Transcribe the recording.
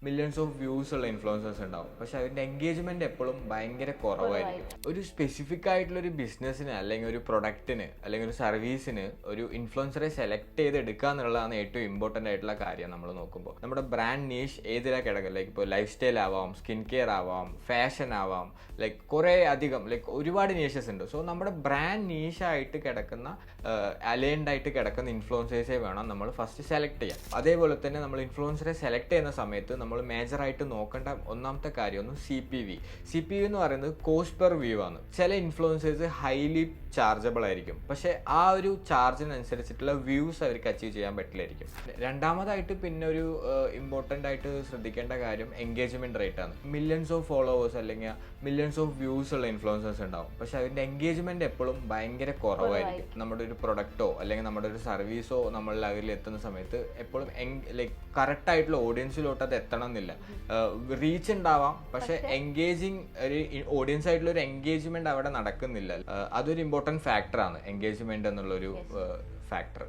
Millions of views ഉള്ള influencers ഉണ്ടാവും, പക്ഷെ അതിൻ്റെ എൻഗേജ്മെന്റ് എപ്പോഴും ഭയങ്കര കുറവായിരിക്കും. ഒരു സ്പെസിഫിക് ആയിട്ടുള്ള ഒരു ബിസിനസ്സിന് അല്ലെങ്കിൽ ഒരു പ്രൊഡക്റ്റിന് അല്ലെങ്കിൽ ഒരു സർവീസിന് ഒരു ഇൻഫ്ലുവൻസറെ സെലക്ട് ചെയ്ത് എടുക്കുക എന്നുള്ളതാണ് ഏറ്റവും ഇമ്പോർട്ടൻ്റ് ആയിട്ടുള്ള കാര്യം. നമ്മൾ നോക്കുമ്പോൾ നമ്മുടെ ബ്രാൻഡ് നീഷ് ഏതിലാണ് കിടക്കുക, ലൈക്ക് ഇപ്പോൾ ലൈഫ് സ്റ്റൈൽ ആവാം, സ്കിൻ കെയർ ആവാം, ഫാഷൻ ആവാം, ലൈക്ക് കുറേ അധികം ലൈക്ക് ഒരുപാട് നീഷസ് ഉണ്ട്. സോ നമ്മുടെ ബ്രാൻഡ് നീഷായിട്ട് കിടക്കുന്ന അലൈൻഡ് ആയിട്ട് കിടക്കുന്ന ഇൻഫ്ലുവൻസേഴ്സേ വേണം നമ്മൾ ഫസ്റ്റ് സെലക്ട് ചെയ്യാം. അതേപോലെ തന്നെ നമ്മൾ ഇൻഫ്ലുവൻസറെ സെലക്ട് ചെയ്യുന്ന സമയത്ത് നമ്മൾ മേജറായിട്ട് നോക്കേണ്ട ഒന്നാമത്തെ കാര്യമൊന്നും CPV എന്ന് പറയുന്നത് കോസ്റ്റ് പെർ വ്യൂ ആണ്. ചില ഇൻഫ്ലുവൻസേഴ്സ് ഹൈലി ചാർജബിൾ ആയിരിക്കും, പക്ഷേ ആ ഒരു ചാർജിനനുസരിച്ചിട്ടുള്ള വ്യൂസ് അവർക്ക് അച്ചീവ് ചെയ്യാൻ പറ്റില്ലായിരിക്കും. രണ്ടാമതായിട്ട് പിന്നെ ഒരു ഇമ്പോർട്ടൻ്റ് ആയിട്ട് ശ്രദ്ധിക്കേണ്ട കാര്യം എൻഗേജ്മെന്റ് റേറ്റ് ആണ്. മില്യൺസ് ഓഫ് ഫോളോവേഴ്സ് അല്ലെങ്കിൽ മില്യൺസ് ഓഫ് വ്യൂസ് ഉള്ള ഇൻഫ്ലുവൻസേഴ്സ് ഉണ്ടാവും, പക്ഷെ അതിൻ്റെ എൻഗേജ്മെന്റ് എപ്പോഴും ഭയങ്കര കുറവായിരിക്കും. നമ്മുടെ ഒരു പ്രൊഡക്റ്റോ അല്ലെങ്കിൽ നമ്മുടെ ഒരു സർവീസോ നമ്മൾ അതിൽ എത്തുന്ന സമയത്ത് എപ്പോഴും ലൈക്ക് കറക്റ്റ് ആയിട്ടുള്ള ഓഡിയൻസിലോട്ട് അത് എത്തണം എന്നില്ല. റീച്ച് ഉണ്ടാവാം, പക്ഷെ എൻഗേജിങ് ഒരു ഓഡിയൻസ് ആയിട്ടുള്ള ഒരു എൻഗേജ്മെന്റ് അവിടെ നടക്കുന്നില്ല. അതൊരു ഇമ്പോർട്ടൻറ്റ് ഫാക്ടറാണ് എൻഗേജ്മെന്റ് എന്നുള്ളൊരു ഫാക്ടർ.